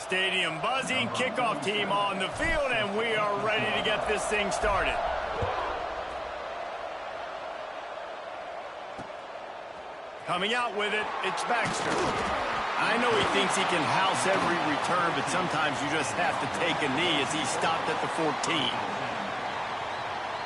stadium buzzing, kickoff team on the field, and we are ready to get this thing started. Coming out with it, it's Baxter. I know he thinks he can house every return, but sometimes you just have to take a knee as he stopped at the 14.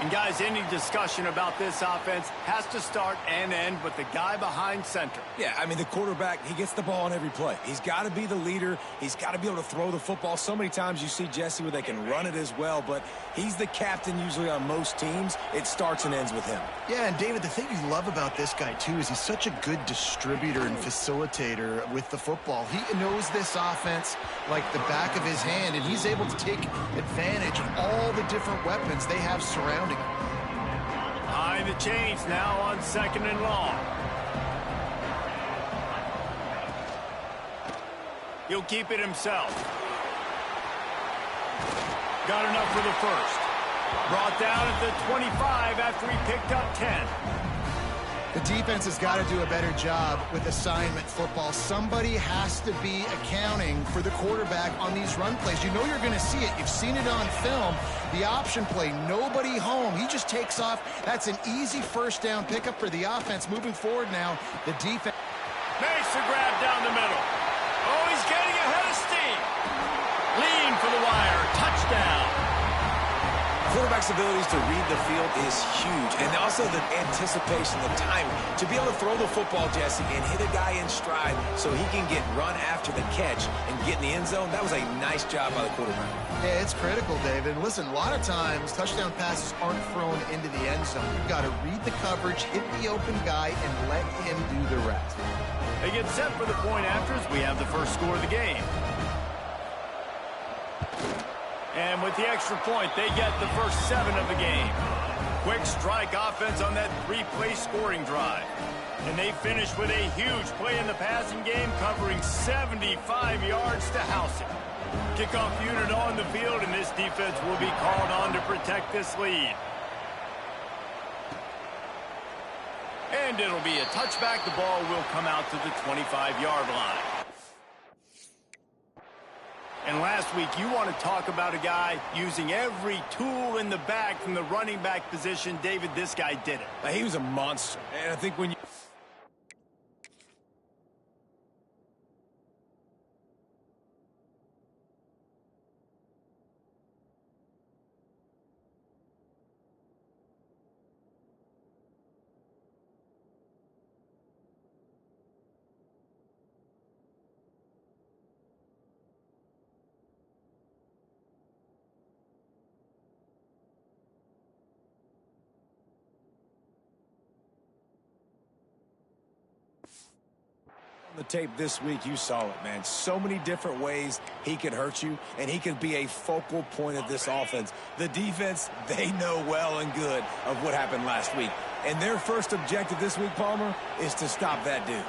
And guys, any discussion about this offense has to start and end with the guy behind center. Yeah, I mean, the quarterback, he gets the ball on every play. He's got to be the leader. He's got to be able to throw the football. So many times you see, Jesse, where they can run it as well, but he's the captain usually on most teams. It starts and ends with him. Yeah, and David, the thing you love about this guy, too, is he's such a good distributor and facilitator with the football. He knows this offense like the back of his hand, and he's able to take advantage of all the different weapons they have surrounding him. Behind the chains now on 2nd and long. He'll keep it himself. Got enough for the first. Brought down at the 25 after he picked up 10. The defense has got to do a better job with assignment football. Somebody has to be accounting for the quarterback on these run plays. You know you're going to see it. You've seen it on film. The option play, nobody home. He just takes off. That's an easy first down pickup for the offense. Moving forward now, the defense Makes the grab down the middle. Oh, he's getting ahead of steam. Lean for the wire. Touchdown. Quarterback's abilities to read the field is huge, and also the anticipation, the timing. To be able to throw the football, Jesse, and hit a guy in stride so he can get run after the catch and get in the end zone, that was a nice job by the quarterback. Yeah, it's critical, David. Listen, a lot of times touchdown passes aren't thrown into the end zone. You've got to read the coverage, hit the open guy, and let him do the rest. They get set for the point after as we have the first score of the game. And with the extra point, they get the first 7 of the game. Quick strike offense on that 3-play scoring drive. And they finish with a huge play in the passing game, covering 75 yards to house it. Kickoff unit on the field, and this defense will be called on to protect this lead. And it'll be a touchback. The ball will come out to the 25-yard line. And last week, you want to talk about a guy using every tool in the bag from the running back position. David, this guy did it. He was a monster. And I think when you... the tape this week, you saw it, man. So many different ways he can hurt you, and he can be a focal point of this offense. The defense, they know well and good of what happened last week. And their first objective this week, Palmer, is to stop that dude.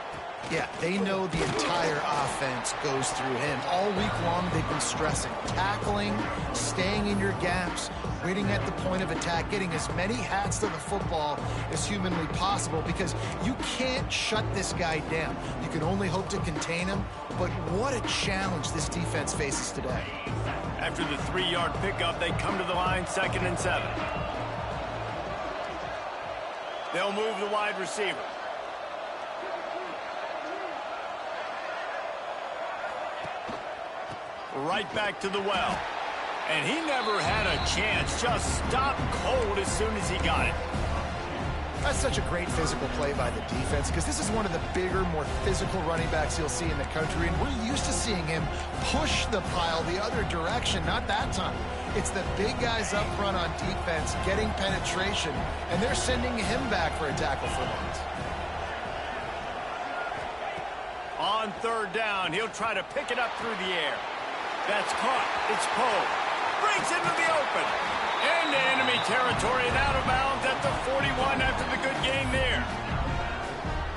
Yeah, they know the entire offense goes through him. All week long, they've been stressing. Tackling, staying in your gaps, waiting at the point of attack, getting as many hats to the football as humanly possible, because you can't shut this guy down. You can only hope to contain him, but what a challenge this defense faces today. After the 3-yard pickup, they come to the line, 2nd and 7. They'll move the wide receiver. Right back to the well. And he never had a chance. Just stopped cold as soon as he got it. That's such a great physical play by the defense, because this is one of the bigger, more physical running backs you'll see in the country, and we're used to seeing him push the pile the other direction. Not that time. It's the big guys up front on defense getting penetration, and they're sending him back for a tackle for once. On 3rd down, he'll try to pick it up through the air. That's caught. It's Poe. Breaks into the open. Into enemy territory and out of bounds at the 41 after the good game there.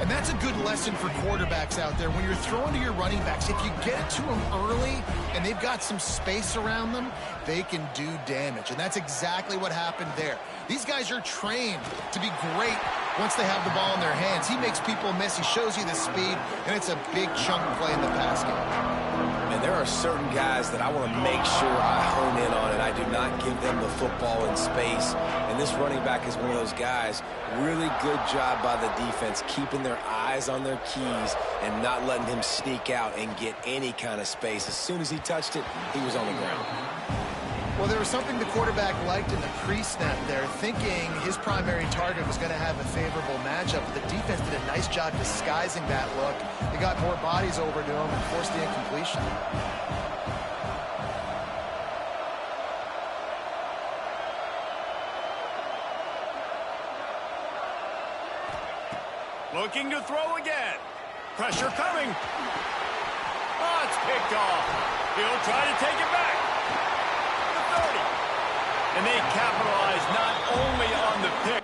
And that's a good lesson for quarterbacks out there. When you're throwing to your running backs, if you get it to them early and they've got some space around them, they can do damage. And that's exactly what happened there. These guys are trained to be great once they have the ball in their hands. He makes people miss. He shows you the speed, and it's a big chunk play in the pass game. And There are certain guys that I want to make sure I hone in on, and I do not give them the football in space. And this running back is one of those guys. Really good job by the defense, keeping their eyes on their keys and not letting him sneak out and get any kind of space. As soon as he touched it, he was on the ground. Well, there was something the quarterback liked in the pre-snap there, thinking his primary target was going to have a favorable matchup. But the defense did a nice job disguising that look. They got more bodies over to him and forced the incompletion. Looking to throw again. Pressure coming. Oh, it's picked off. He'll try to take it back. The 30. And they capitalize not only on the pick.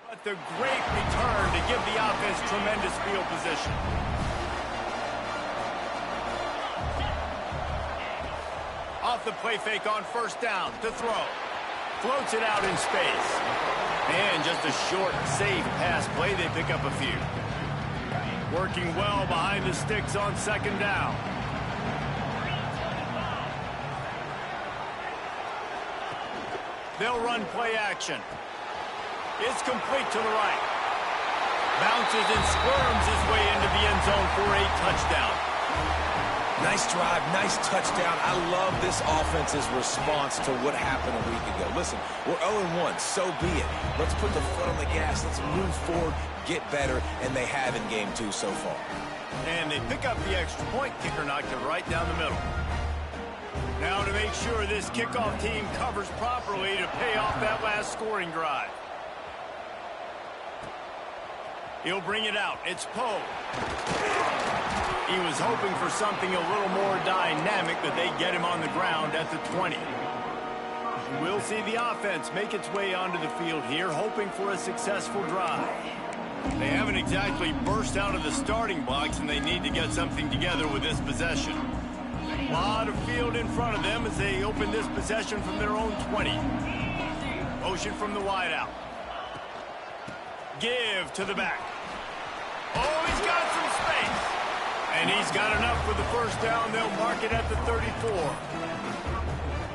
But the great return to give the offense tremendous field position. Off the play fake on first down to throw. Floats it out in space. And just a short, safe pass play. They pick up a few. Working well behind the sticks on second down. They'll run play action. It's complete to the right. Bounces and squirms his way into the end zone for a touchdown. Nice drive, nice touchdown. I love this offense's response to what happened a week ago. Listen, we're 0-1, so be it. Let's put the foot on the gas. Let's move forward, get better, and they have in game 2 so far. And they pick up the extra point. Kicker knocked it right down the middle. Now to make sure this kickoff team covers properly to pay off that last scoring drive. He'll bring it out. It's Poe. He was hoping for something a little more dynamic, but they get him on the ground at the 20. We'll see the offense make its way onto the field here, hoping for a successful drive. They haven't exactly burst out of the starting blocks, and they need to get something together with this possession. A lot of field in front of them as they open this possession from their own 20. Motion from the wideout. Give to the back. Oh, he's got some space. And he's got enough for the first down. They'll mark it at the 34.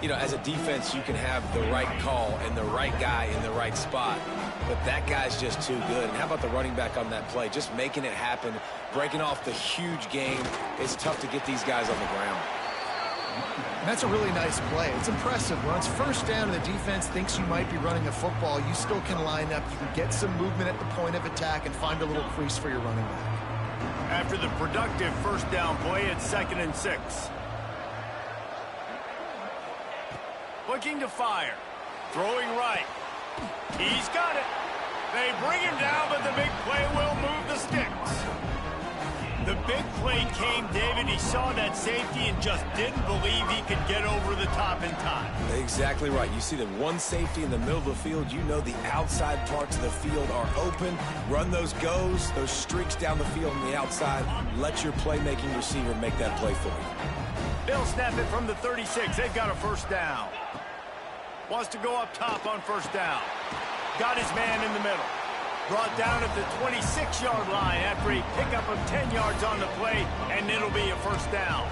You know, as a defense, you can have the right call and the right guy in the right spot, but that guy's just too good. And how about the running back on that play? Just making it happen, breaking off the huge game. It's tough to get these guys on the ground. And that's a really nice play. It's impressive. When it's first down and the defense thinks you might be running a football, you still can line up. You can get some movement at the point of attack and find a little crease for your running back. After the productive first down play, it's 2nd and 6. Looking to fire. Throwing right. He's got it. They bring him down, but the big play will move the sticks. The big play came, David. He saw that safety and just didn't believe he could get over the top in time. Exactly right. You see the one safety in the middle of the field. You know the outside parts of the field are open. Run those goes, those streaks down the field on the outside. Let your playmaking receiver make that play for you. They'll snap it from the 36. They've got a first down. Wants to go up top on first down. Got his man in the middle. Brought down at the 26-yard line after a pickup of 10 yards on the play, and it'll be a first down.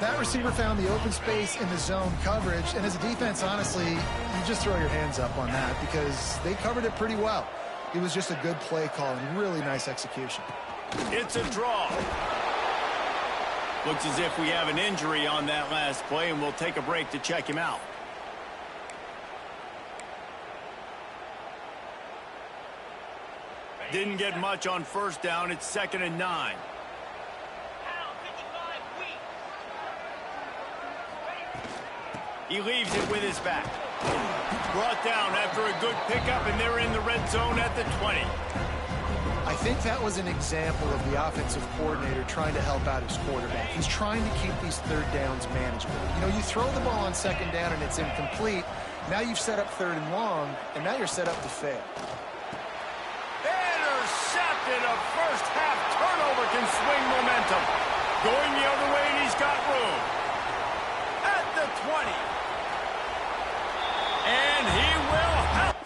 That receiver found the open space in the zone coverage, and as a defense, honestly, you just throw your hands up on that because they covered it pretty well. It was just a good play call and really nice execution. It's a draw. Looks as if we have an injury on that last play, and we'll take a break to check him out. Didn't get much on first down. It's 2nd and 9. He leaves it with his back. Brought down after a good pickup, and they're in the red zone at the 20. I think that was an example of the offensive coordinator trying to help out his quarterback. He's trying to keep these third downs manageable. You know, you throw the ball on second down and it's incomplete, Now you've set up 3rd and long, and now you're set up to fail. Intercepted. A first half turnover can swing momentum. Going the other way, and he's got room. At the 20. And he will help.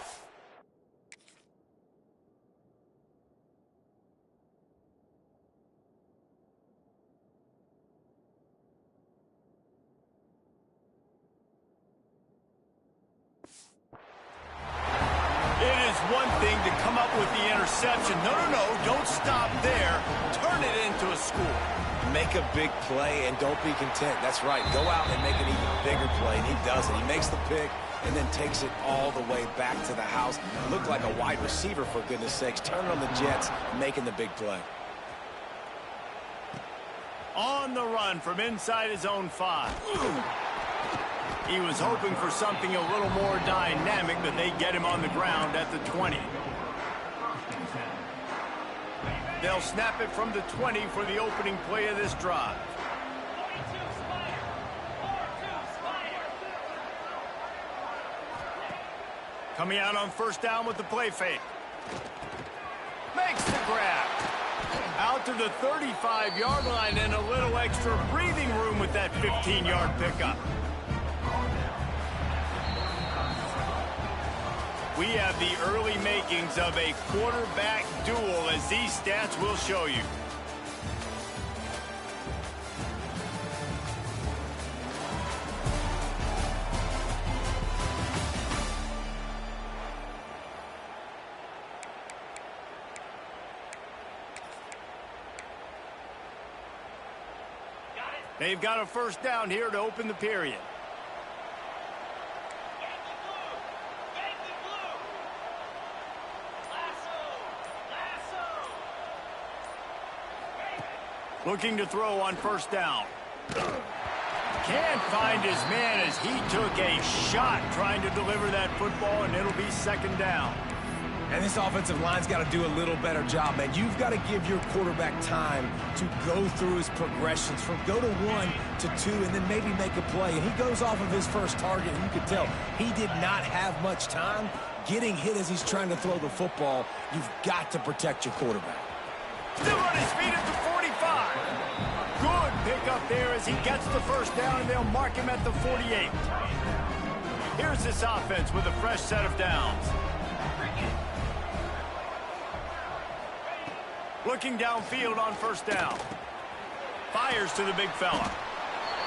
It is one thing to come up with the interception. No, don't stop there. Turn it into a score. Make a big play and don't be content. That's right. Go out and make an even bigger play, and he does it. He makes the pick and then takes it all the way back to the house. Looked like a wide receiver, for goodness sakes. Turning on the Jets, making the big play. On the run from inside his own 5. He was hoping for something a little more dynamic, but they get him on the ground at the 20. They'll snap it from the 20 for the opening play of this drive. Coming out on first down with the play fake. Makes the grab. Out to the 35-yard line and a little extra breathing room with that 15-yard pickup. We have the early makings of a quarterback duel, as these stats will show you. They've got a first down here to open the period. Looking to throw on first down. Can't find his man as he took a shot trying to deliver that football, and it'll be second down. And this offensive line's got to do a little better job, man. You've got to give your quarterback time to go through his progressions from go to 1 to 2 and then maybe make a play. And he goes off of his first target, and you can tell he did not have much time getting hit as he's trying to throw the football. You've got to protect your quarterback. Still on his feet at the 45. Good pickup there as he gets the first down, and they'll mark him at the 48. Here's this offense with a fresh set of downs. Looking downfield on first down. Fires to the big fella.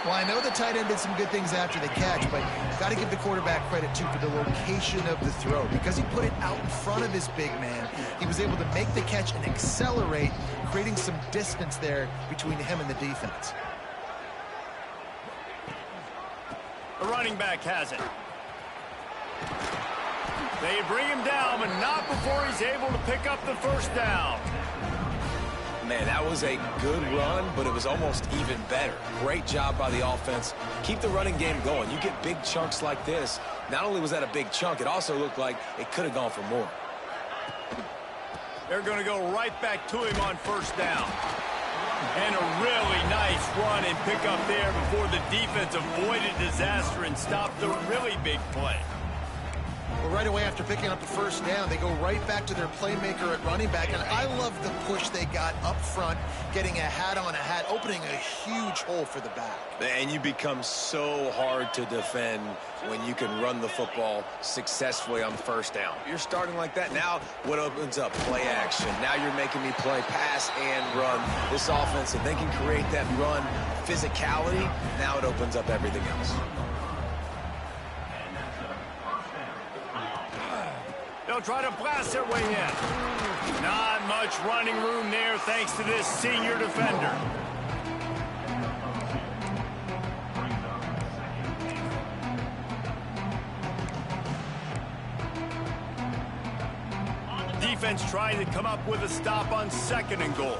Well, I know the tight end did some good things after the catch, but got to give the quarterback credit, too, for the location of the throw. Because he put it out in front of his big man, he was able to make the catch and accelerate, creating some distance there between him and the defense. The running back has it. They bring him down, but not before he's able to pick up the first down. Man, that was a good run, but it was almost even better. Great job by the offense. Keep the running game going. You get big chunks like this. Not only was that a big chunk, it also looked like it could have gone for more. They're going to go right back to him on first down. And a really nice run and pick up there before the defense avoided disaster and stopped the really big play. Well, right away after picking up the first down, they go right back to their playmaker at running back. And I love the push they got up front, getting a hat on a hat, opening a huge hole for the back. And you become so hard to defend when you can run the football successfully on first down. You're starting like that. Now what opens up? Play action. Now you're making me play pass and run. This offense, if they can create that run physicality, now it opens up everything else. They'll try to blast their way in. Not much running room there thanks to this senior defender. Defense trying to come up with a stop on second and goal.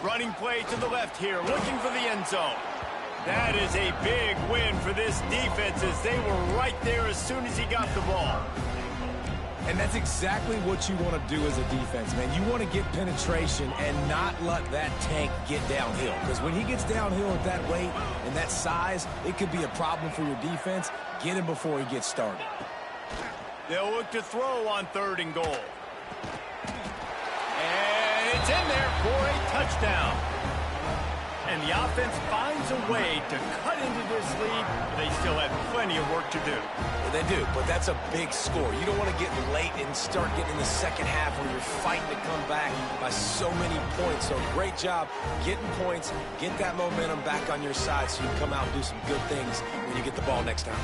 Running play to the left here, looking for the end zone. That is a big win for this defense as they were right there as soon as he got the ball. And that's exactly what you want to do as a defense, man. You want to get penetration and not let that tank get downhill. Because when he gets downhill at that weight and that size, it could be a problem for your defense. Get him before he gets started. They'll look to throw on 3rd and goal. And it's in there for a touchdown. And the offense finds a way to cut into this lead. They still have plenty of work to do. They do, but that's a big score. You don't want to get late and start getting in the second half where you're fighting to come back by so many points. So great job getting points, get that momentum back on your side so you can come out and do some good things when you get the ball next time.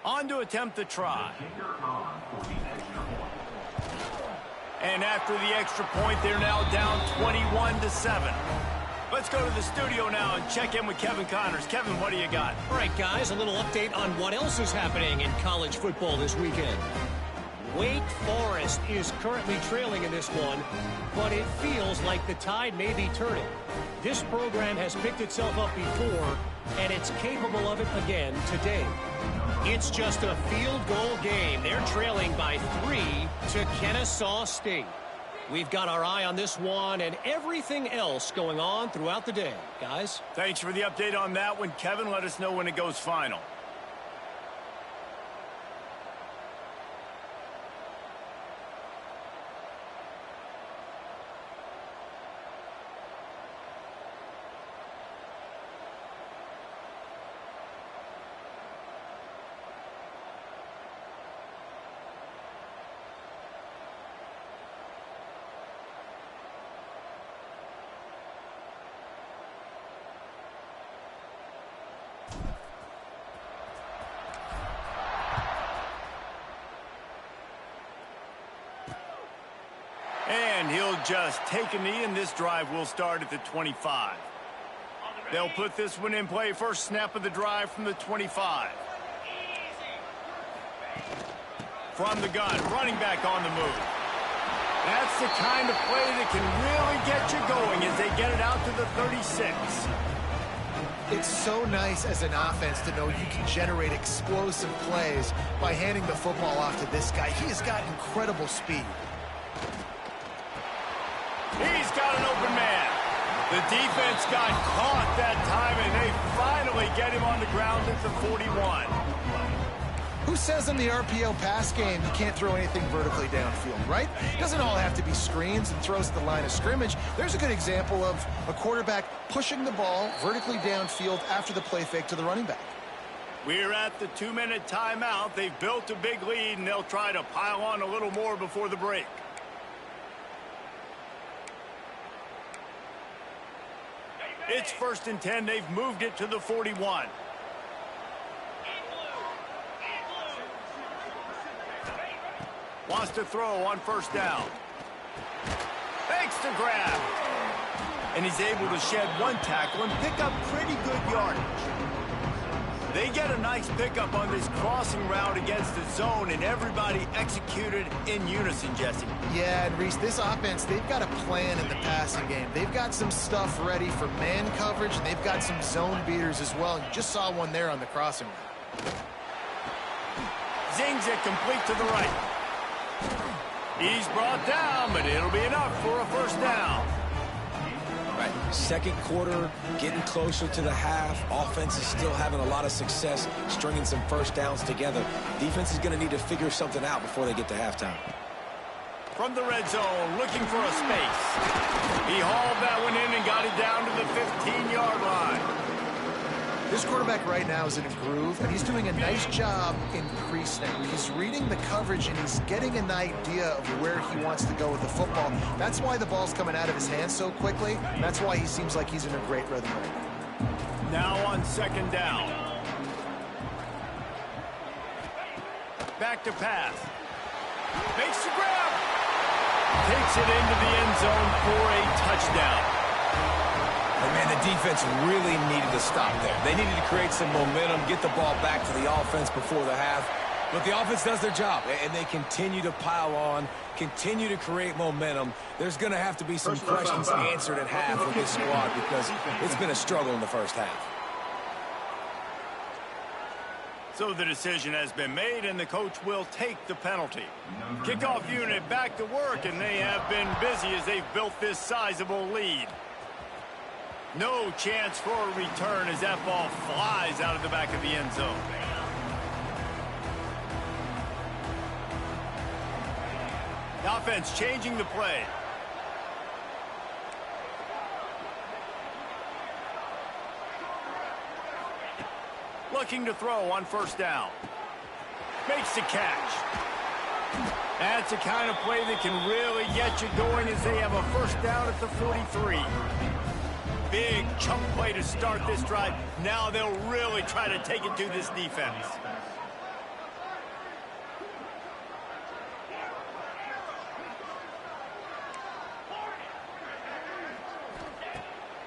On to attempt the try. And after the extra point, they're now down 21-7. Let's go to the studio now and check in with Kevin Connors. Kevin, what do you got? All right, guys, a little update on what else is happening in college football this weekend. Wake Forest is currently trailing in this one, but it feels like the tide may be turning. This program has picked itself up before, and it's capable of it again today. It's just a field goal game. They're trailing by 3 to Kennesaw State. We've got our eye on this one and everything else going on throughout the day. Guys? Thanks for the update on that one, Kevin. Let us know when it goes final. And he'll just take a knee, and this drive will start at the 25. They'll put this one in play. First snap of the drive from the 25. From the gun, running back on the move. That's the kind of play that can really get you going as they get it out to the 36. It's so nice as an offense to know you can generate explosive plays by handing the football off to this guy. He has got incredible speed. He's got an open man. The defense got caught that time, and they finally get him on the ground at the 41. Who says in the RPO pass game you can't throw anything vertically downfield, right? It doesn't all have to be screens and throws at the line of scrimmage. There's a good example of a quarterback pushing the ball vertically downfield after the play fake to the running back. We're at the 2-minute timeout. They've built a big lead, and they'll try to pile on a little more before the break. It's 1st and 10. They've moved it to the 41. Wants to throw on 1st down. Fakes the grab. And he's able to shed one tackle and pick up pretty good yardage. They get a nice pickup on this crossing route against the zone, and everybody executed in unison, Jesse. Yeah, and Reese, this offense, they've got a plan in the passing game. They've got some stuff ready for man coverage, and they've got some zone beaters as well. And you just saw one there on the crossing route. Zings it complete to the right. He's brought down, but it'll be enough for a 1st down. Right. Second quarter, getting closer to the half. Offense is still having a lot of success stringing some 1st downs together. Defense is going to need to figure something out before they get to halftime. From the red zone, looking for a space. He hauled that one in and got it down to the 15-yard line. This quarterback right now is in a groove, and he's doing a nice job in pre-snap. He's reading the coverage, and he's getting an idea of where he wants to go with the football. That's why the ball's coming out of his hands so quickly. That's why he seems like he's in a great rhythm right now. Now on 2nd down. Back to pass. Makes the grab. takes it into the end zone for a touchdown. And man, the defense really needed to stop there. They needed to create some momentum, get the ball back to the offense before the half. But the offense does their job, and they continue to pile on, continue to create momentum. There's going to have to be some questions answered at half with this squad because it's been a struggle in the first half. So the decision has been made, and the coach will take the penalty. Kickoff unit back to work, and they have been busy as they've built this sizable lead. No chance for a return as that ball flies out of the back of the end zone. The offense changing the play. Looking to throw on first down. Makes the catch. That's the kind of play that can really get you going as they have a first down at the 43. Big chunk play to start this drive. Now they'll really try to take it to this defense.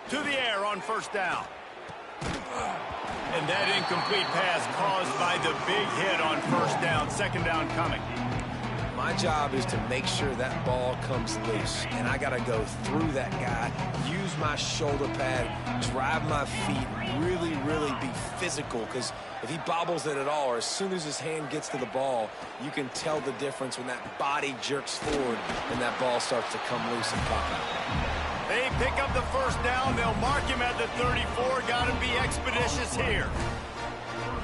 To the air on first down. And that incomplete pass caused by the big hit on first down. Second down coming. My job is to make sure that ball comes loose, and I got to go through that guy, use my shoulder pad, drive my feet, really, really be physical, because if he bobbles it at all, or as soon as his hand gets to the ball, you can tell the difference when that body jerks forward and that ball starts to come loose and pop out. They pick up the first down. They'll mark him at the 34. Got to be expeditious here.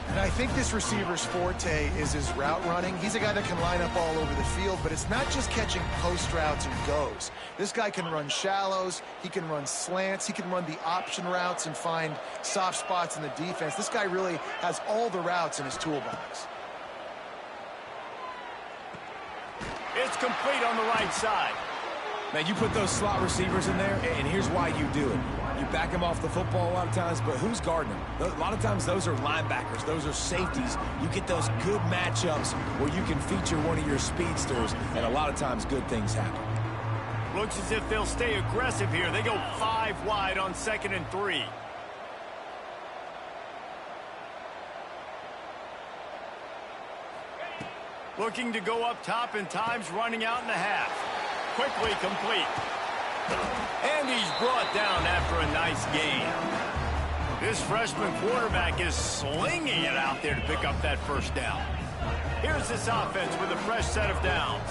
And I think this receiver's forte is his route running. He's a guy that can line up all over the field, but it's not just catching post routes and goes. This guy can run shallows, he can run slants, he can run the option routes and find soft spots in the defense. This guy really has all the routes in his toolbox. It's complete on the right side. Man, you put those slot receivers in there, and here's why you do it. You back them off the football a lot of times, but who's guarding them? A lot of times those are linebackers. Those are safeties. You get those good matchups where you can feature one of your speedsters, and a lot of times good things happen. Looks as if they'll stay aggressive here. They go 5 wide on 2nd and 3. Looking to go up top, and time's running out in the half. Quickly complete. And he's brought down after a nice gain. This freshman quarterback is slinging it out there to pick up that first down. Here's this offense with a fresh set of downs.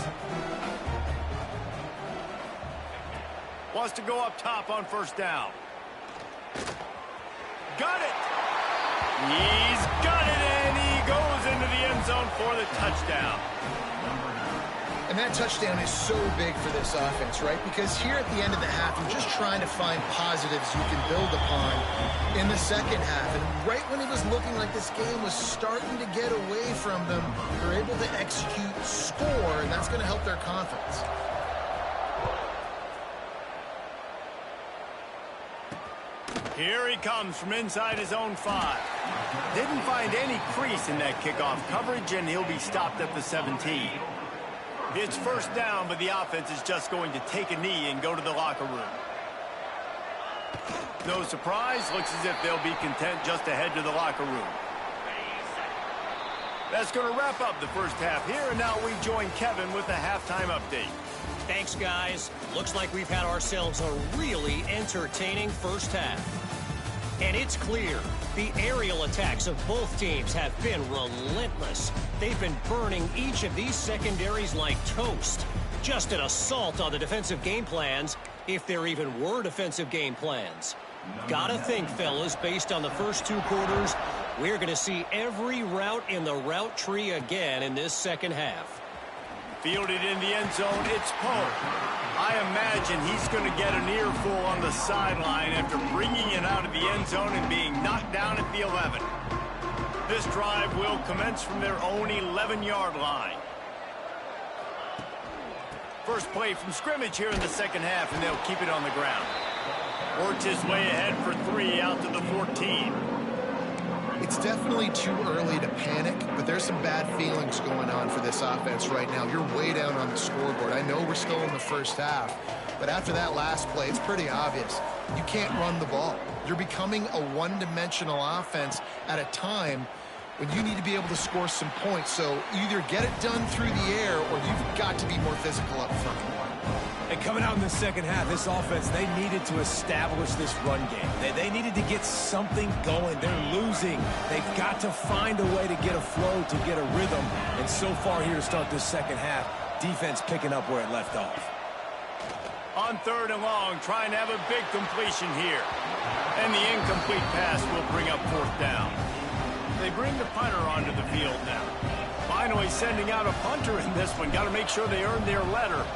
Wants to go up top on first down. Got it. He's got it, and he goes into the end zone for the touchdown. And that touchdown is so big for this offense, right? Because here at the end of the half, you're just trying to find positives you can build upon in the second half. And right when it was looking like this game was starting to get away from them, they're able to execute, score, and that's going to help their confidence. Here he comes from inside his own 5. Didn't find any crease in that kickoff coverage, and he'll be stopped at the 17. It's first down, but the offense is just going to take a knee and go to the locker room. No surprise, looks as if they'll be content just to head to the locker room. That's going to wrap up the first half here, and now we join Kevin with the halftime update. Thanks, guys. Looks like we've had ourselves a really entertaining first half. And it's clear, the aerial attacks of both teams have been relentless. They've been burning each of these secondaries like toast. Just an assault on the defensive game plans, if there even were defensive game plans. Gotta think, fellas, based on the first 2 quarters, we're going to see every route in the route tree again in this second half. Fielded in the end zone, it's Poe. I imagine he's going to get an earful on the sideline after bringing it out of the end zone and being knocked down at the 11. This drive will commence from their own 11-yard line. First play from scrimmage here in the second half, and they'll keep it on the ground. Works his way ahead for 3 out to the 14. It's definitely too early to panic, but there's some bad feelings going on for this offense right now. You're way down on the scoreboard. I know we're still in the first half, but after that last play, it's pretty obvious. You can't run the ball. You're becoming a one-dimensional offense at a time when you need to be able to score some points. So either get it done through the air or you've got to be more physical up front. And coming out in the second half, this offense, they needed to establish this run game. They needed to get something going. They're losing. They've got to find a way to get a flow, to get a rhythm. And so far here to start this second half, defense picking up where it left off. On 3rd and long, trying to have a big completion here. And the incomplete pass will bring up 4th down. They bring the punter onto the field now. Finally sending out a punter in this one. Got to make sure they earn their letter.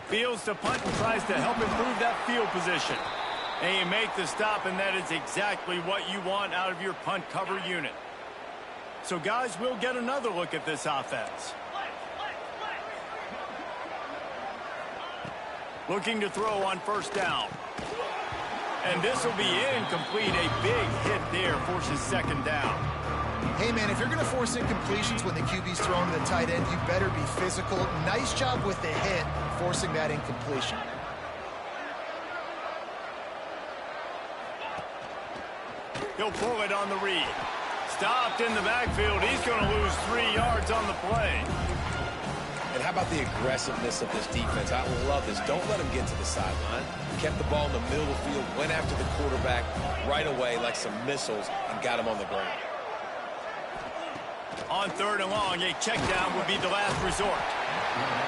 Fields to punt and tries to help improve that field position. And you make the stop, and that is exactly what you want out of your punt cover unit. So, guys, we'll get another look at this offense. Looking to throw on 1st down. And this will be incomplete. A big hit there forces 2nd down. Hey, man, if you're going to force incompletions when the QB's thrown to the tight end, you better be physical. Nice job with the hit, forcing that incompletion. He'll pull it on the read. Stopped in the backfield. He's going to lose 3 yards on the play. And how about the aggressiveness of this defense? I love this. Don't let him get to the sideline. Kept the ball in the middle of the field, went after the quarterback right away like some missiles, and got him on the ground. On 3rd and long, a check down would be the last resort.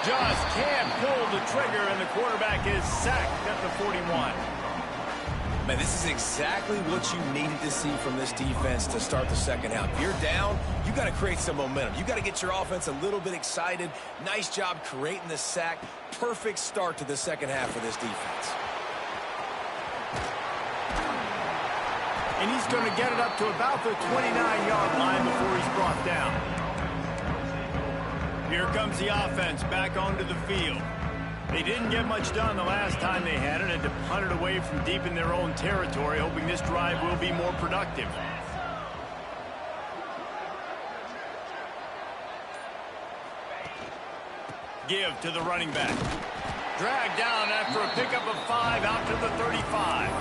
Just can't pull the trigger, and the quarterback is sacked at the 41. Man, this is exactly what you needed to see from this defense to start the second half. If you're down, you got to create some momentum. You got to get your offense a little bit excited. Nice job creating the sack. Perfect start to the second half for this defense. And he's going to get it up to about the 29-yard line before he's brought down. Here comes the offense back onto the field. They didn't get much done the last time they had it, and to punt it away from deep in their own territory, hoping this drive will be more productive. Give to the running back. Dragged down after a pickup of 5 out to the 35.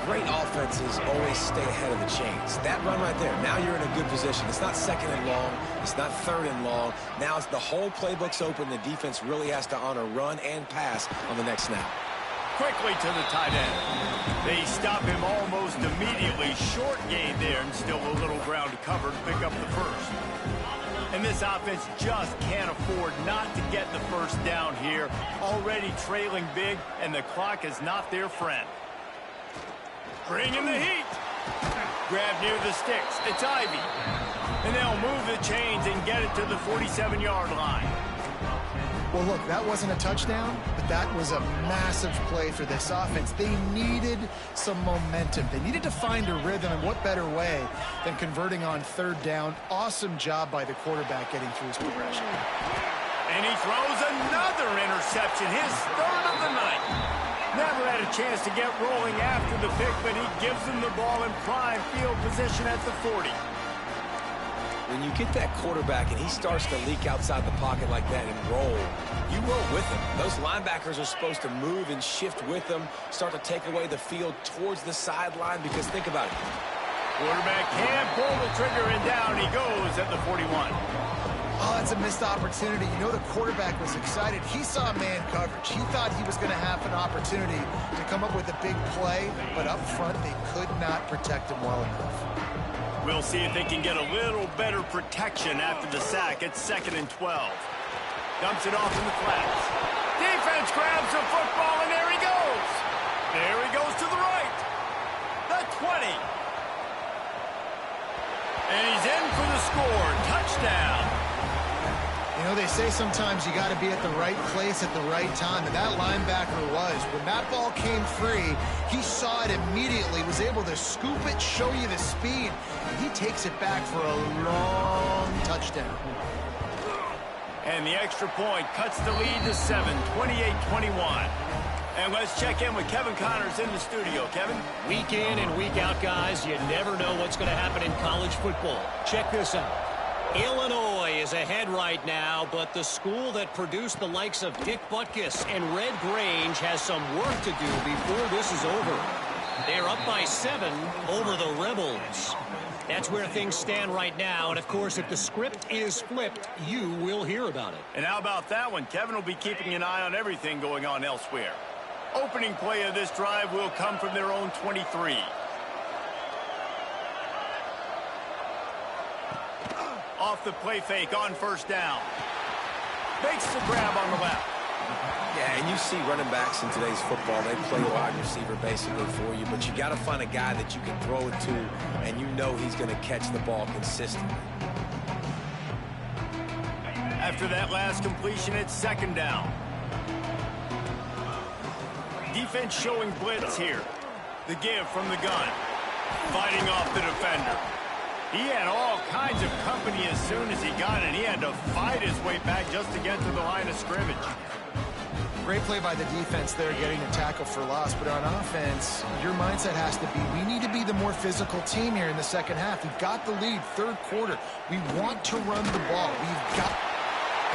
Great offenses always stay ahead of the chains. That run right there, now you're in a good position. It's not 2nd and long. It's not 3rd and long. Now it's the whole playbook's open. The defense really has to honor run and pass on the next snap. Quickly to the tight end. They stop him almost immediately. Short gain there, and still a little ground to cover to pick up the 1st. And this offense just can't afford not to get the 1st down here. Already trailing big, and the clock is not their friend. Bringing the heat. Grab near the sticks. It's Ivy. And they'll move the chains and get it to the 47-yard line. Well, look, that wasn't a touchdown, but that was a massive play for this offense. They needed some momentum. They needed to find a rhythm, and what better way than converting on 3rd down. Awesome job by the quarterback getting through his progression. And he throws another interception, his 3rd of the night. Never had a chance to get rolling after the pick, but he gives them the ball in prime field position at the 40. When you get that quarterback and he starts to leak outside the pocket like that and roll, you roll with him. Those linebackers are supposed to move and shift with him, start to take away the field towards the sideline, because think about it. Quarterback can't pull the trigger, and down he goes at the 41. Oh, that's a missed opportunity. You know, the quarterback was excited. He saw man coverage. He thought he was going to have an opportunity to come up with a big play, but up front they could not protect him well enough. We'll see if they can get a little better protection after the sack. It's 2nd and 12. Dumps it off in the flats. Defense grabs the football, and there he goes. There he goes to the right. The 20. And he's in for the score. Touchdown. You know, they say sometimes you got to be at the right place at the right time, and that linebacker was. When that ball came free, he saw it immediately, was able to scoop it, show you the speed, and he takes it back for a long touchdown. And the extra point cuts the lead to 7, 28-21. And let's check in with Kevin Connors in the studio. Kevin? Week in and week out, guys, you never know what's going to happen in college football. Check this out. Illinois is ahead right now, but the school that produced the likes of Dick Butkus and Red Grange has some work to do before this is over. They're up by 7 over the Rebels. That's where things stand right now, and of course, if the script is flipped, you will hear about it. And how about that one? Kevin will be keeping an eye on everything going on elsewhere. Opening play of this drive will come from their own 23. Off the play fake on first down. Makes the grab on the left. Yeah, and you see running backs in today's football, they play wide receiver basically for you, but you got to find a guy that you can throw it to, and you know he's going to catch the ball consistently. After that last completion, it's second down. Defense showing blitz here. The give from the gun. Fighting off the defender. He had all kinds of company as soon as he got it. He had to fight his way back just to get to the line of scrimmage. Great play by the defense there, getting a tackle for loss. But on offense, your mindset has to be, we need to be the more physical team here in the second half. We've got the lead, third quarter. We want to run the ball. We've got...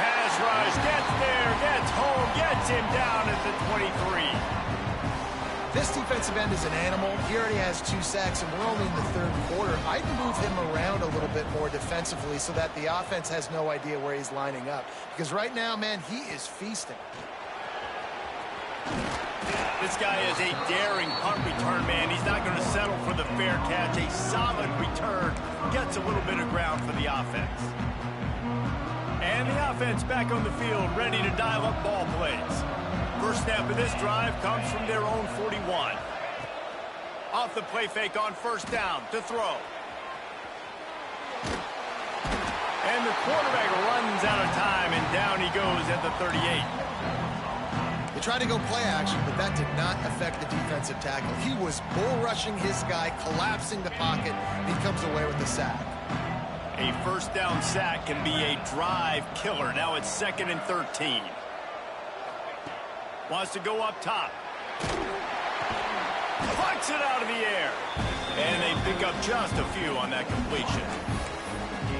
Pass rush, gets there, gets home, gets him down at the 23. This defensive end is an animal. He already has 2 sacks, and we're only in the third quarter. I'd move him around a little bit more defensively so that the offense has no idea where he's lining up. Because right now, man, he is feasting. This guy is a daring punt return, man. He's not going to settle for the fair catch. A solid return gets a little bit of ground for the offense. And the offense back on the field, ready to dial up ball plays. First snap of this drive comes from their own 41. Off the play fake on first down to throw. And the quarterback runs out of time, and down he goes at the 38. They tried to go play action, but that did not affect the defensive tackle. He was bull rushing his guy, collapsing the pocket, and he comes away with the sack. A first down sack can be a drive killer. Now it's 2nd and 13. Wants to go up top. Plucks it out of the air. And they pick up just a few on that completion.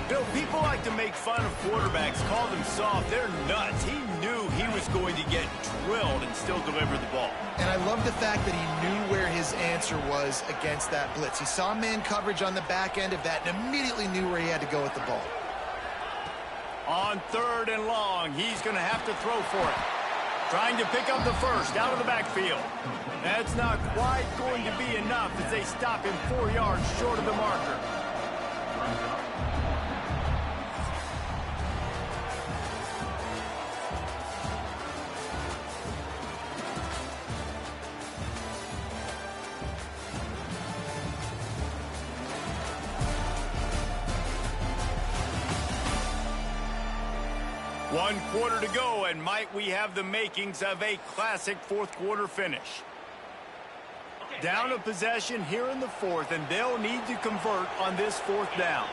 Bill, people like to make fun of quarterbacks, call them soft. They're nuts. He knew he was going to get drilled and still deliver the ball. And I love the fact that he knew where his answer was against that blitz. He saw man coverage on the back end of that and immediately knew where he had to go with the ball. On 3rd and long, he's going to have to throw for it. Trying to pick up the first out of the backfield. That's not quite going to be enough as they stop him 4 yards short of the marker. One quarter to go, and might we have the makings of a classic fourth quarter finish. Down a possession here in the fourth, and they'll need to convert on this 4th down.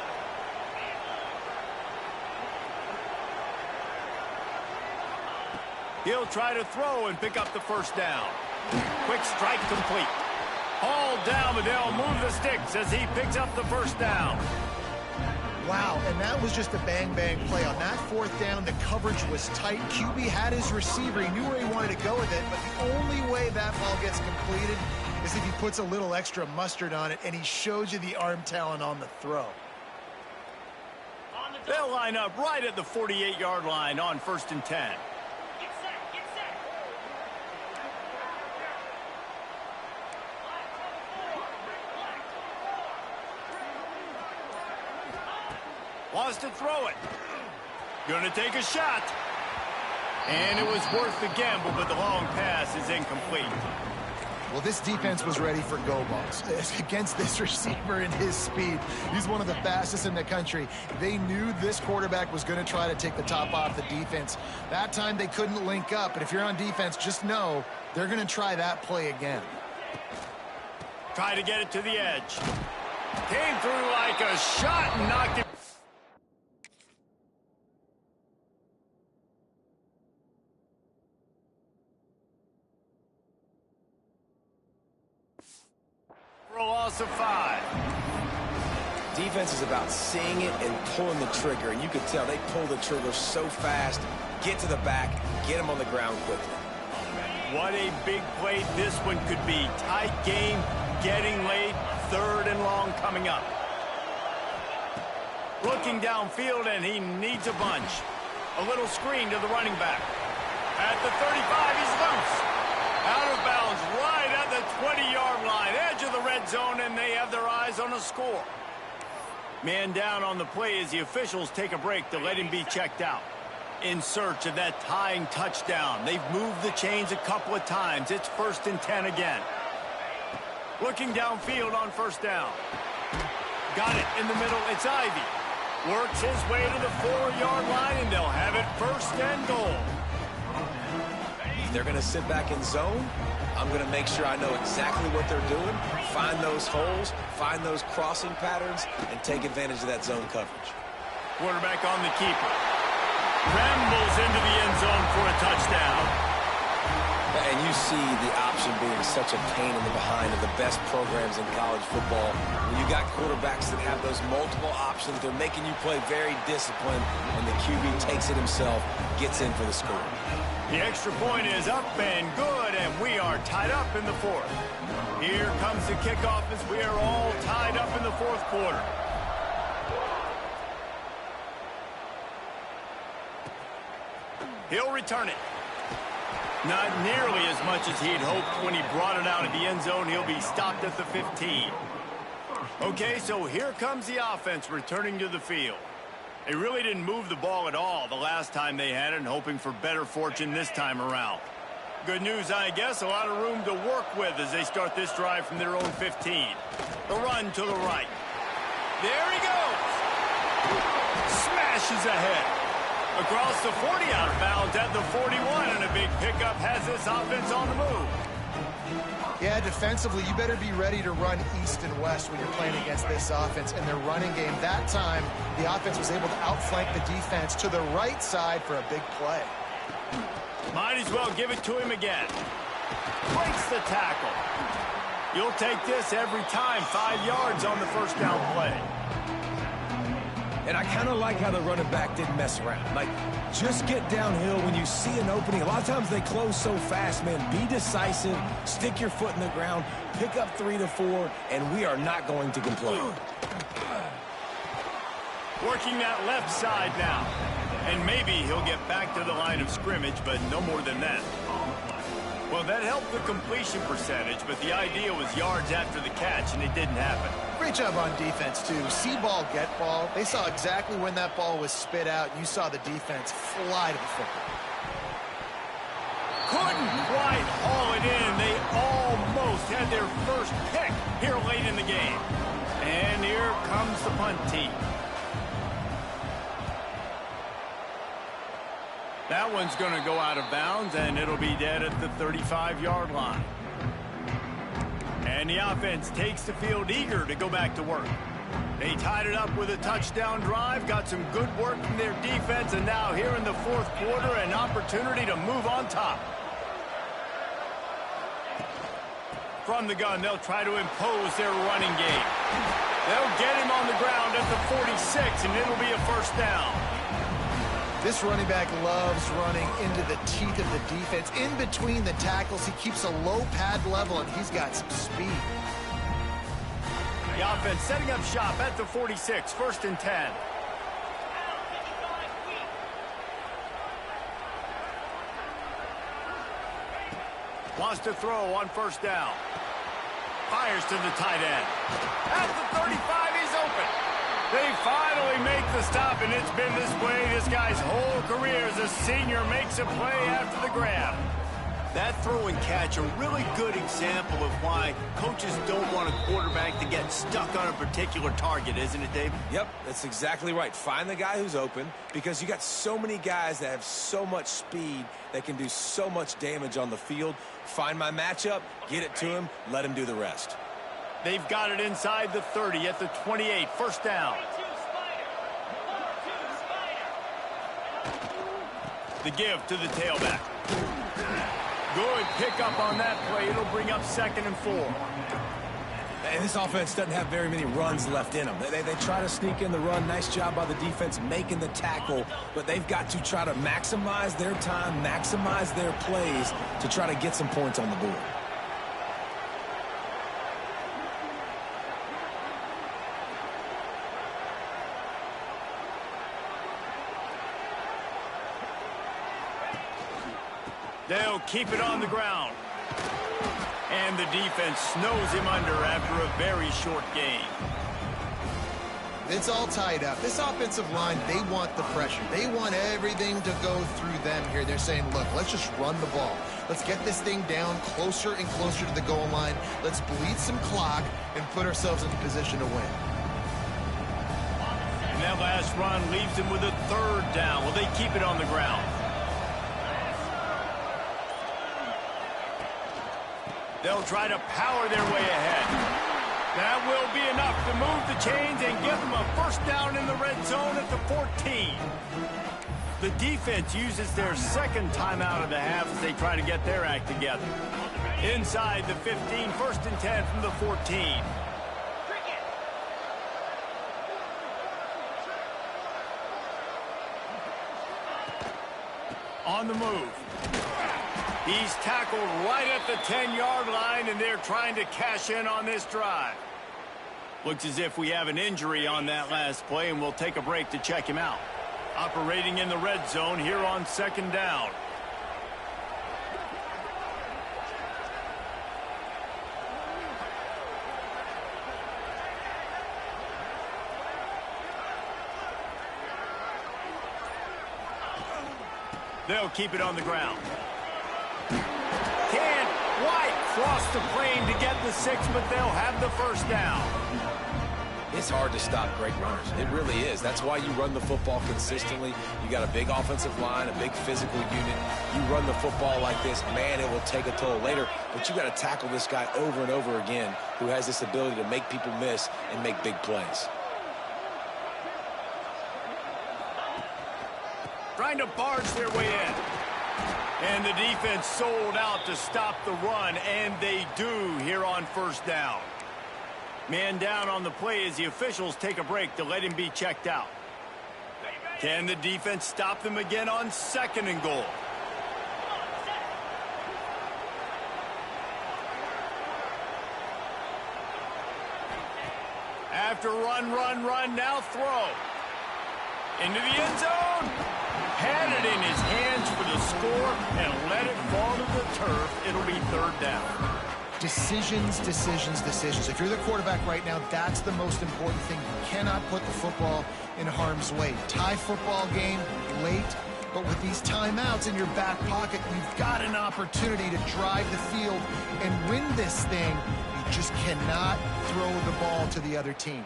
He'll try to throw and pick up the first down. Quick strike complete. All down, but they'll move the sticks as he picks up the first down. Wow, and that was just a bang-bang play. On that 4th down, the coverage was tight. QB had his receiver. He knew where he wanted to go with it, but the only way that ball gets completed is if he puts a little extra mustard on it, and he shows you the arm talent on the throw. They'll line up right at the 48-yard line on 1st and 10. Wants to throw it. Gonna take a shot. And it was worth the gamble, but the long pass is incomplete. Well, this defense was ready for go balls. Against this receiver and his speed, he's one of the fastest in the country. They knew this quarterback was going to try to take the top off the defense. That time they couldn't link up, but if you're on defense, just know they're going to try that play again. Try to get it to the edge. Came through like a shot and knocked it. For a loss of 5. Defense is about seeing it and pulling the trigger, and you can tell they pull the trigger so fast, get to the back, get them on the ground quickly. What a big play this one could be. Tight game, getting late, 3rd and long coming up. Looking downfield, and he needs a bunch. A little screen to the running back. At the 35, he's loose. Out of bounds, right at the 20-yard line, edge of the red zone, and they have their eyes on a score. Man down on the play as the officials take a break to let him be checked out. In search of that tying touchdown. They've moved the chains a couple of times. It's 1st and 10 again. Looking downfield on 1st down. Got it in the middle. It's Ivy. Works his way to the 4-yard line, and they'll have it 1st and goal. If they're going to sit back in zone, I'm going to make sure I know exactly what they're doing, find those holes, find those crossing patterns, and take advantage of that zone coverage. Quarterback on the keeper. Rambles into the end zone for a touchdown. And you see the option being such a pain in the behind of the best programs in college football. When you got quarterbacks that have those multiple options, they're making you play very disciplined, and the QB takes it himself, gets in for the score. The extra point is up and good, and we are tied up in the 4th. Here comes the kickoff as we are all tied up in the 4th quarter. He'll return it. Not nearly as much as he'd hoped when he brought it out of the end zone. He'll be stopped at the 15. Okay, so here comes the offense returning to the field. They really didn't move the ball at all the last time they had it, and hoping for better fortune this time around. Good news, I guess, a lot of room to work with as they start this drive from their own 15. The run to the right. There he goes. Smashes ahead. Across the 40, out of bounds at the 41, and a big pickup has this offense on the move. Yeah, defensively, you better be ready to run east and west when you're playing against this offense and their running game. That time, the offense was able to outflank the defense to the right side for a big play. Might as well give it to him again. Breaks the tackle. You'll take this every time. 5 yards on the 1st down play. And I kind of like how the running back didn't mess around. Like, just get downhill when you see an opening. A lot of times they close so fast, man. Be decisive, stick your foot in the ground, pick up 3 to 4, and we are not going to complain. Working that left side now. And maybe he'll get back to the line of scrimmage, but no more than that. Well, that helped the completion percentage, but the idea was yards after the catch, and it didn't happen. Great job on defense, too. See ball, get ball. They saw exactly when that ball was spit out. You saw the defense fly to the football. Couldn't quite haul it in. They almost had their first pick here late in the game. And here comes the punt team. That one's going to go out of bounds, and it'll be dead at the 35-yard line. And the offense takes the field eager to go back to work. They tied it up with a touchdown drive, got some good work from their defense, and now here in the 4th quarter, an opportunity to move on top. From the gun, they'll try to impose their running game. They'll get him on the ground at the 46, and it'll be a 1st down. This running back loves running into the teeth of the defense. In between the tackles, he keeps a low pad level, and he's got some speed. The offense setting up shop at the 46, 1st and 10. Wants to throw on 1st down. Fires to the tight end. At the 35, he's open. They finally make the stop, and it's been this way this guy's whole career as a senior makes a play after the grab. That throw and catch, a really good example of why coaches don't want a quarterback to get stuck on a particular target, isn't it, David? Yep, that's exactly right. Find the guy who's open, because you got so many guys that have so much speed that can do so much damage on the field. Find my matchup, get it to him, let him do the rest. They've got it inside the 30 at the 28, 1st down. The give to the tailback. Good pickup on that play. It'll bring up 2nd and 4. And this offense doesn't have very many runs left in them. They try to sneak in the run. Nice job by the defense making the tackle, but they've got to try to maximize their time, maximize their plays to try to get some points on the board. They'll keep it on the ground. And the defense snows him under after a very short game. It's all tied up. This offensive line, they want the pressure. They want everything to go through them here. They're saying, look, let's just run the ball. Let's get this thing down closer and closer to the goal line. Let's bleed some clock and put ourselves in position to win. And that last run leaves them with a third down. Will they keep it on the ground? They'll try to power their way ahead. That will be enough to move the chains and give them a first down in the red zone at the 14. The defense uses their second timeout of the half as they try to get their act together. Inside the 15, first and 10 from the 14. On the move. He's tackled right at the 10-yard line, and they're trying to cash in on this drive. Looks as if we have an injury on that last play, and we'll take a break to check him out. Operating in the red zone here on second down. They'll keep it on the ground. Can White cross the plane to get the 6, but they'll have the first down. It's hard to stop great runners. It really is. That's why you run the football consistently. You got a big offensive line, a big physical unit. You run the football like this, man, it will take a toll later. But you got to tackle this guy over and over again who has this ability to make people miss and make big plays. Trying to barge their way in. And the defense sold out to stop the run, and they do here on first down. Man down on the play as the officials take a break to let him be checked out. Can the defense stop them again on second and goal? After run, now throw. Into the end zone. Had it in his hands for the score and let it fall to the turf. It'll be third down. Decisions. If you're the quarterback right now, that's the most important thing. You cannot put the football in harm's way. Tie football game late, but with these timeouts in your back pocket, you've got an opportunity to drive the field and win this thing. You just cannot throw the ball to the other team.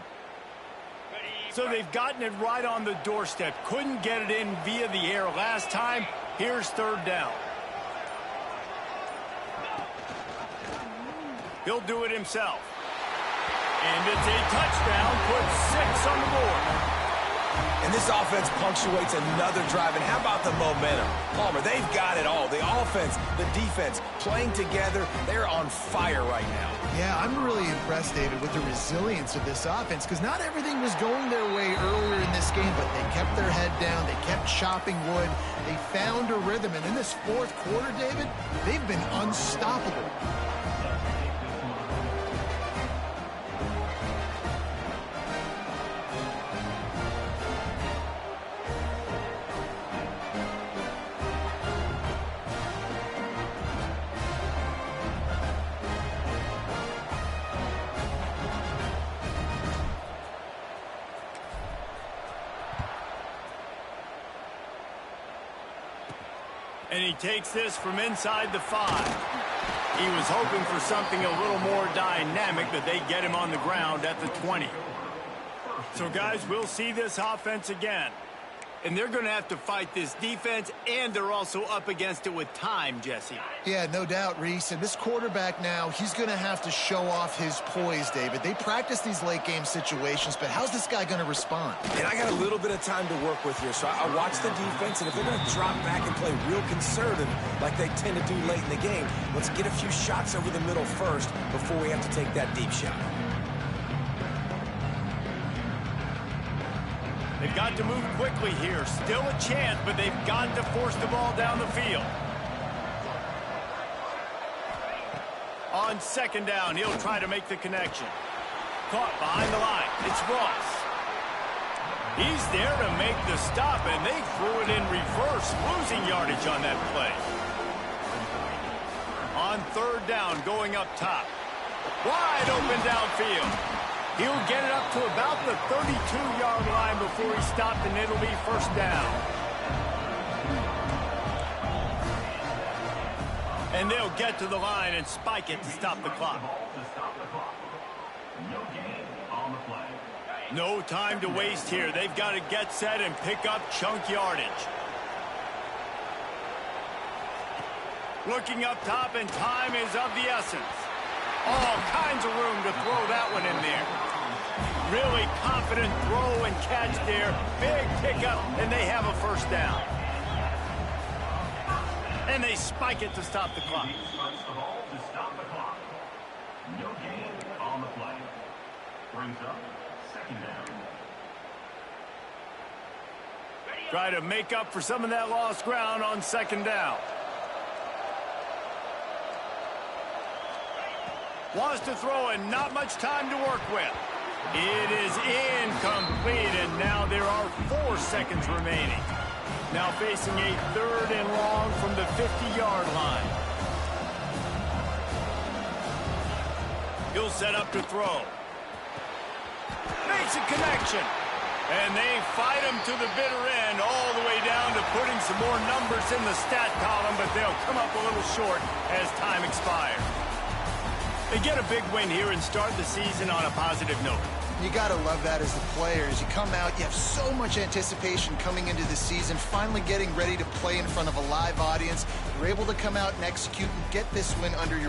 So they've gotten it right on the doorstep. Couldn't get it in via the air last time. Here's third down. He'll do it himself. And it's a touchdown. Puts 6 on the board. And this offense punctuates another drive. And how about the momentum? Palmer, they've got it all. The offense, the defense, playing together. They're on fire right now. Yeah, I'm really impressed, David, with the resilience of this offense, because not everything was going their way earlier in this game, but they kept their head down. They kept chopping wood. They found a rhythm. And in this fourth quarter, David, they've been unstoppable. And he takes this from inside the 5. He was hoping for something a little more dynamic, but they get him on the ground at the 20. So, guys, we'll see this offense again. And they're going to have to fight this defense, and they're also up against it with time, Jesse. Yeah, no doubt, Reese. And this quarterback now, he's going to have to show off his poise, David. They practice these late-game situations, but how's this guy going to respond? And I got a little bit of time to work with here, so I watch the defense, and if they're going to drop back and play real conservative like they tend to do late in the game, let's get a few shots over the middle first before we have to take that deep shot. They've got to move quickly here. Still a chance, but they've got to force the ball down the field. On second down, he'll try to make the connection. Caught behind the line. It's Ross. He's there to make the stop, and they threw it in reverse, losing yardage on that play. On third down, going up top. Wide open downfield. He'll get it up to about the 32-yard line before he stopped, and it'll be first down. And they'll get to the line and spike it to stop the clock. No time to waste here. They've got to get set and pick up chunk yardage. Looking up top, and time is of the essence. All kinds of room to throw that one in there. Really confident throw and catch there. Big pickup, and they have a first down. And they spike it to stop the clock. No gain on the play. Brings up second down. Try to make up for some of that lost ground on second down. Wants to throw and not much time to work with. It is incomplete, and now there are 4 seconds remaining. Now facing a third and long from the 50-yard line. He'll set up to throw. Makes a connection. And they fight him to the bitter end, all the way down to putting some more numbers in the stat column, but they'll come up a little short as time expires. They get a big win here and start the season on a positive note. You got to love that as the players. You come out, you have so much anticipation coming into the season, finally getting ready to play in front of a live audience. You're able to come out and execute and get this win under your